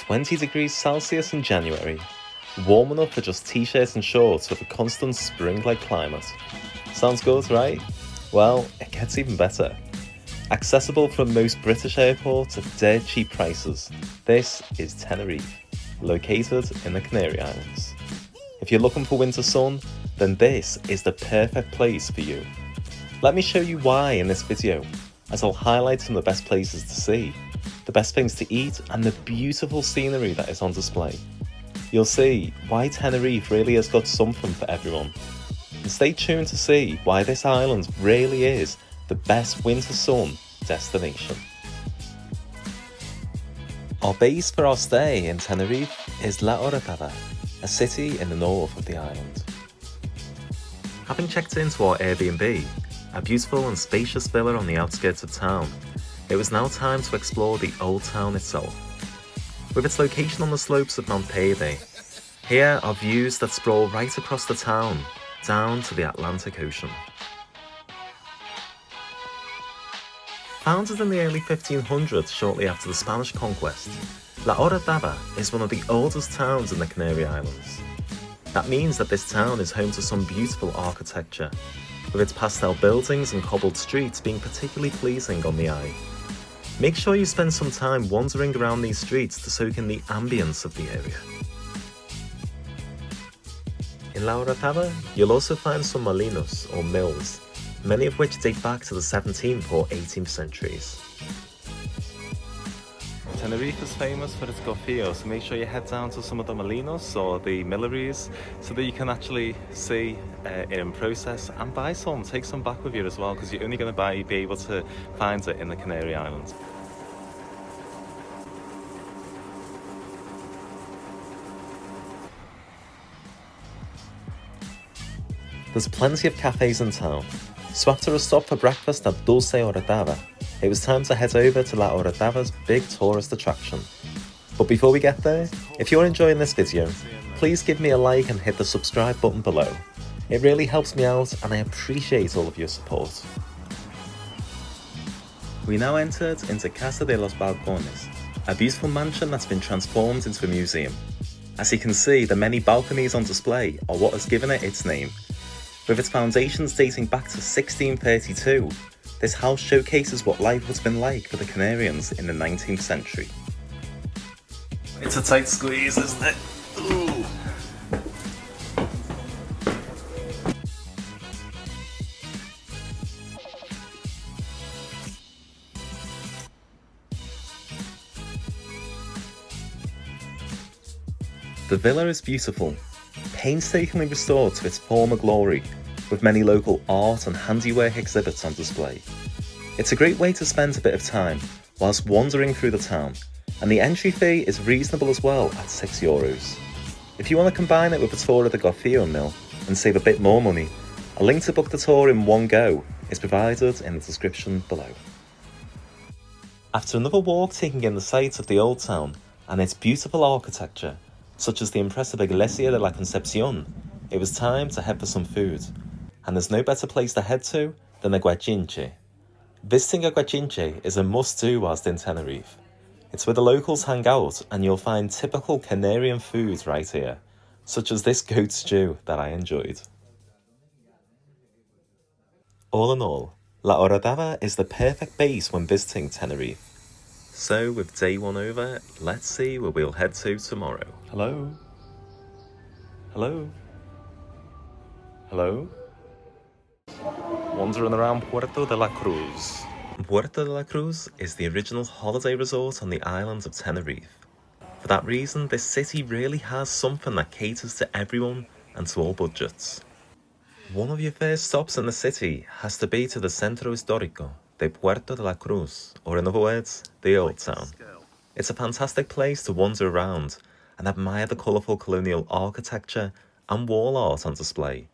20 degrees Celsius in January. Warm enough for just t-shirts and shorts with a constant spring-like climate. Sounds good, right? Well, it gets even better. Accessible from most British airports at dirt cheap prices, this is Tenerife, located in the Canary Islands. If you're looking for winter sun, then this is the perfect place for you. Let me show you why in this video, as I'll highlight some of the best places to see, the best things to eat, and the beautiful scenery that is on display. You'll see why Tenerife really has got something for everyone. And stay tuned to see why this island really is the best winter sun destination. Our base for our stay in Tenerife is La Orotava, a city in the north of the island. Having checked into our Airbnb, a beautiful and spacious villa on the outskirts of town, it was now time to explore the old town itself. With its location on the slopes of Mount Puerto, here are views that sprawl right across the town, down to the Atlantic Ocean. Founded in the early 1500s shortly after the Spanish conquest, La Orotava is one of the oldest towns in the Canary Islands. That means that this town is home to some beautiful architecture, with its pastel buildings and cobbled streets being particularly pleasing on the eye. Make sure you spend some time wandering around these streets to soak in the ambience of the area. In La Orotava, you'll also find some molinos, or mills, many of which date back to the 17th or 18th centuries. Tenerife is famous for its gofio, so make sure you head down to some of the molinos or the milleries so that you can actually see it in process and buy some. Take some back with you as well, because you're only going to be able to find it in the Canary Islands. There's plenty of cafes in town, so after a stop for breakfast at Dulce Orotava, it was time to head over to La Orotava's big tourist attraction. But before we get there, if you're enjoying this video, please give me a like and hit the subscribe button below. It really helps me out and I appreciate all of your support. We now entered into Casa de los Balcones, a beautiful mansion that's been transformed into a museum. As you can see, the many balconies on display are what has given it its name. With its foundations dating back to 1632, this house showcases what life has been like for the Canarians in the 19th century. It's a tight squeeze, isn't it? Ooh. The villa is beautiful, painstakingly restored to its former glory, with many local art and handiwork exhibits on display. It's a great way to spend a bit of time whilst wandering through the town, and the entry fee is reasonable as well at €6. If you want to combine it with a tour of the Gofio mill and save a bit more money, a link to book the tour in one go is provided in the description below. After another walk taking in the sights of the old town and its beautiful architecture, such as the impressive Iglesia de la Concepcion, it was time to head for some food. And there's no better place to head to than Aguachinche. Visiting Aguachinche is a must-do whilst in Tenerife. It's where the locals hang out and you'll find typical Canarian foods right here, such as this goat stew that I enjoyed. All in all, La Orotava is the perfect base when visiting Tenerife. So with day one over, let's see where we'll head to tomorrow. Hello? Hello? Hello? Wandering around Puerto de la Cruz. Puerto de la Cruz is the original holiday resort on the island of Tenerife. For that reason, this city really has something that caters to everyone and to all budgets. One of your first stops in the city has to be to the Centro Histórico de Puerto de la Cruz, or in other words, the Old Town. It's a fantastic place to wander around and admire the colourful colonial architecture and wall art on display.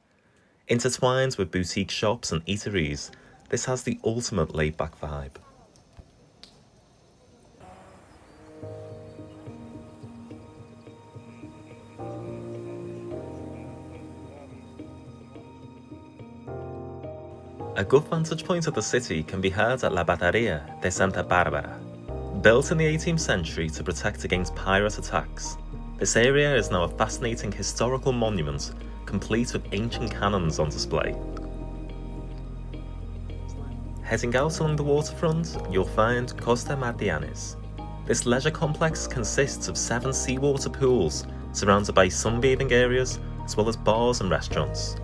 Intertwined with boutique shops and eateries, this has the ultimate laid-back vibe. A good vantage point of the city can be had at La Bateria de Santa Barbara. Built in the 18th century to protect against pirate attacks, this area is now a fascinating historical monument complete with ancient cannons on display. Heading out along the waterfront, you'll find Costa Mardianes. This leisure complex consists of 7 seawater pools surrounded by sunbathing areas as well as bars and restaurants.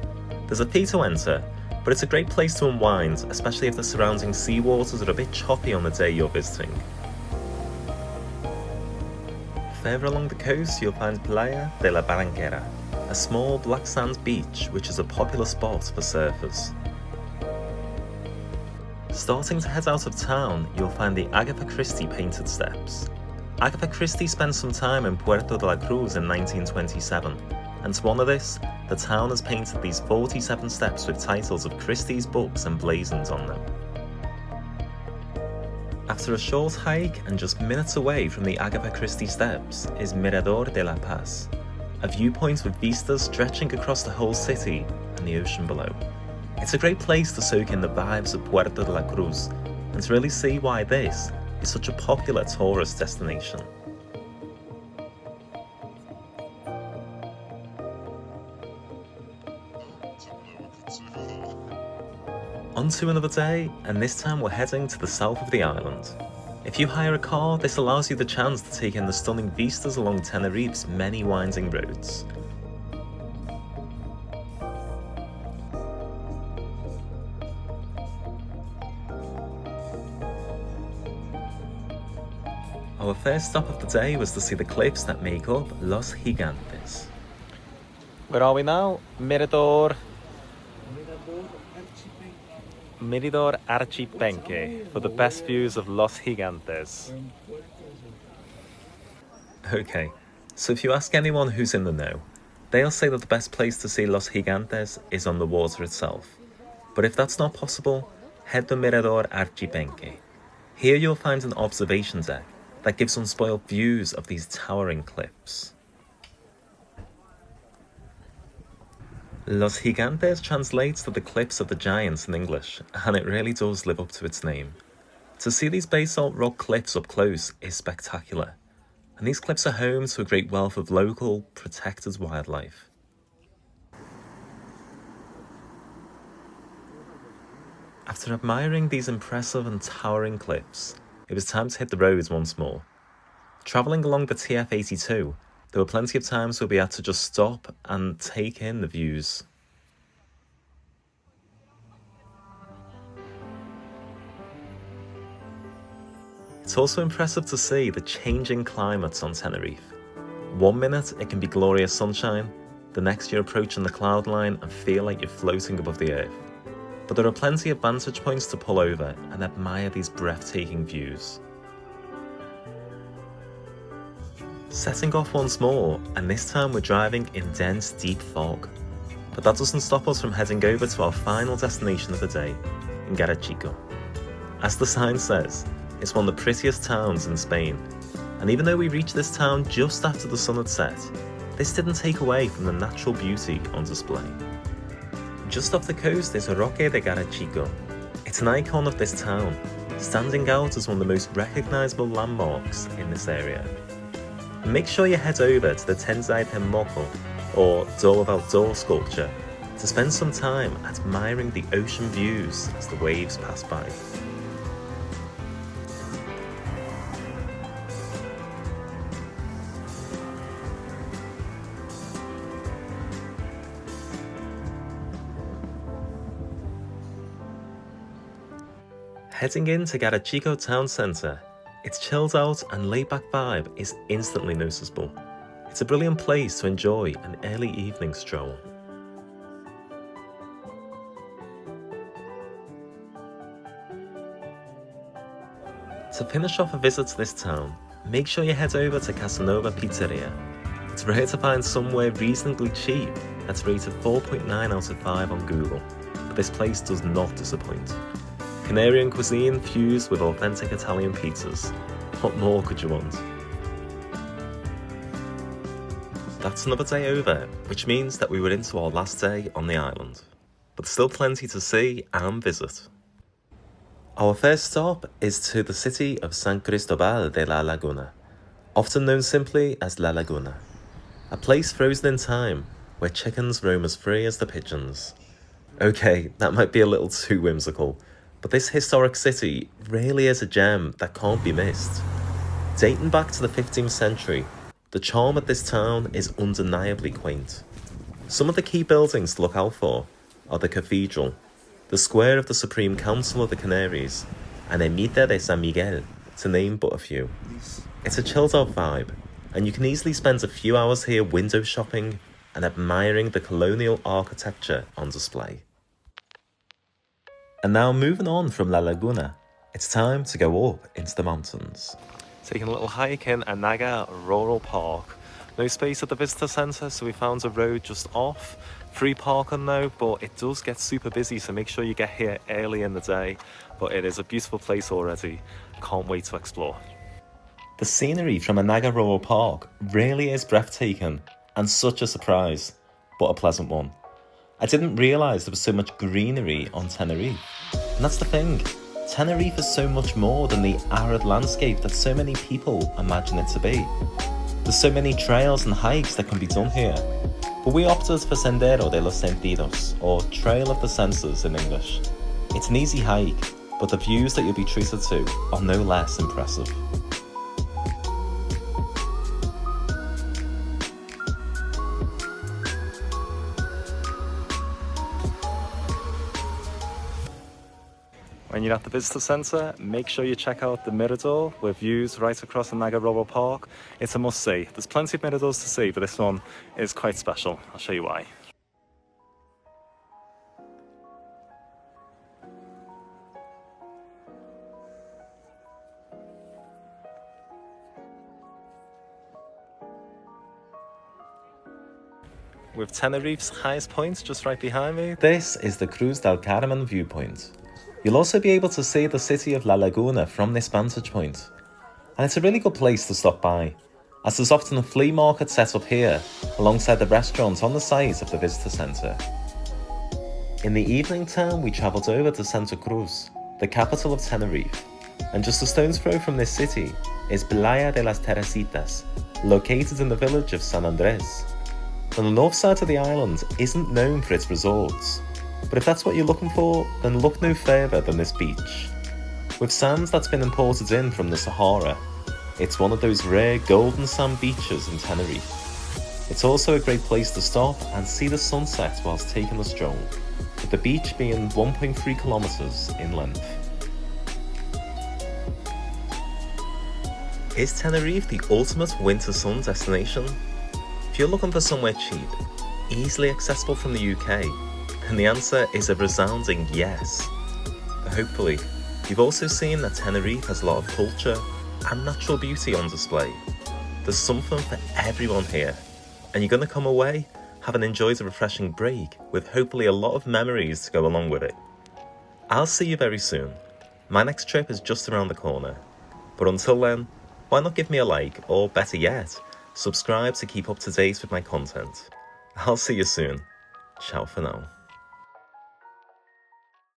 There's a fee to enter, but it's a great place to unwind, especially if the surrounding seawaters are a bit choppy on the day you're visiting. Further along the coast, you'll find Playa de la Barranquera, a small black sand beach which is a popular spot for surfers. Starting to head out of town, you'll find the Agatha Christie painted steps. Agatha Christie spent some time in Puerto de la Cruz in 1927, and to honour this, the town has painted these 47 steps with titles of Christie's books emblazoned on them. After a short hike and just minutes away from the Agatha Christie steps is Mirador de la Paz, a viewpoint with vistas stretching across the whole city and the ocean below. It's a great place to soak in the vibes of Puerto de la Cruz and to really see why this is such a popular tourist destination. On to another day, and this time we're heading to the south of the island. If you hire a car, this allows you the chance to take in the stunning vistas along Tenerife's many winding roads. Our first stop of the day was to see the cliffs that make up Los Gigantes. Where are we now? Mirador Archipenque for the best views of Los Gigantes. Okay, so if you ask anyone who's in the know, they'll say that the best place to see Los Gigantes is on the water itself. But if that's not possible, head to Mirador Archipenque. Here you'll find an observation deck that gives unspoiled views of these towering cliffs. Los Gigantes translates to the cliffs of the giants in English, and it really does live up to its name. To see these basalt rock cliffs up close is spectacular, and these cliffs are home to a great wealth of local, protected wildlife. After admiring these impressive and towering cliffs, it was time to hit the roads once more. Travelling along the TF82, there were plenty of times where we had to just stop and take in the views. It's also impressive to see the changing climates on Tenerife. 1 minute it can be glorious sunshine, the next you're approaching the cloud line and feel like you're floating above the earth. But there are plenty of vantage points to pull over and admire these breathtaking views. Setting off once more, and this time we're driving in dense, deep fog. But that doesn't stop us from heading over to our final destination of the day, in Garachico. As the sign says, it's one of the prettiest towns in Spain, and even though we reached this town just after the sun had set, this didn't take away from the natural beauty on display. Just off the coast is Roque de Garachico. It's an icon of this town, standing out as one of the most recognisable landmarks in this area. And make sure you head over to the Tenzai Tenmoko, or Door of Outdoor sculpture, to spend some time admiring the ocean views as the waves pass by. Heading into Garachico town centre, its chilled out and laid back vibe is instantly noticeable. It's a brilliant place to enjoy an early evening stroll. To finish off a visit to this town, make sure you head over to Casanova Pizzeria. It's rare to find somewhere reasonably cheap that's rated 4.9 out of 5 on Google, but this place does not disappoint. Canarian cuisine fused with authentic Italian pizzas. What more could you want? That's another day over, which means that we were into our last day on the island. But still plenty to see and visit. Our first stop is to the city of San Cristobal de La Laguna, often known simply as La Laguna, a place frozen in time where chickens roam as free as the pigeons. Okay, that might be a little too whimsical, but this historic city really is a gem that can't be missed. Dating back to the 15th century, the charm of this town is undeniably quaint. Some of the key buildings to look out for are the cathedral, the square of the Supreme Council of the Canaries, and Ermita de San Miguel, to name but a few. It's a chilled out vibe, and you can easily spend a few hours here window shopping and admiring the colonial architecture on display. And now moving on from La Laguna, it's time to go up into the mountains. Taking a little hike in Anaga Rural Park. No space at the visitor centre, so we found a road just off. Free parking though, but it does get super busy, so make sure you get here early in the day. But it is a beautiful place already. Can't wait to explore. The scenery from Anaga Rural Park really is breathtaking and such a surprise, but a pleasant one. I didn't realise there was so much greenery on Tenerife. And that's the thing. Tenerife is so much more than the arid landscape that so many people imagine it to be. There's so many trails and hikes that can be done here, but we opted for Sendero de los Sentidos, or Trail of the Senses in English. It's an easy hike, but the views that you'll be treated to are no less impressive. When you're at the visitor centre, make sure you check out the Mirador with views right across Anaga Rural Park. It's a must-see. There's plenty of miradors to see, but this one is quite special. I'll show you why. With Tenerife's highest point just right behind me, this is the Cruz del Carmen viewpoint. You'll also be able to see the city of La Laguna from this vantage point. And it's a really good place to stop by, as there's often a flea market set up here, alongside the restaurant on the site of the visitor centre. In the evening time, we travelled over to Santa Cruz, the capital of Tenerife, and just a stone's throw from this city is Playa de las Teresitas, located in the village of San Andres. And the north side of the island isn't known for its resorts, but if that's what you're looking for, then look no further than this beach. With sand that's been imported in from the Sahara, it's one of those rare golden sand beaches in Tenerife. It's also a great place to stop and see the sunset whilst taking a stroll, with the beach being 1.3 kilometres in length. Is Tenerife the ultimate winter sun destination? If you're looking for somewhere cheap, easily accessible from the UK, and the answer is a resounding yes. But hopefully, you've also seen that Tenerife has a lot of culture and natural beauty on display. There's something for everyone here, and you're going to come away having enjoyed a refreshing break with hopefully a lot of memories to go along with it. I'll see you very soon. My next trip is just around the corner. But until then, why not give me a like, or better yet, subscribe to keep up to date with my content. I'll see you soon. Ciao for now.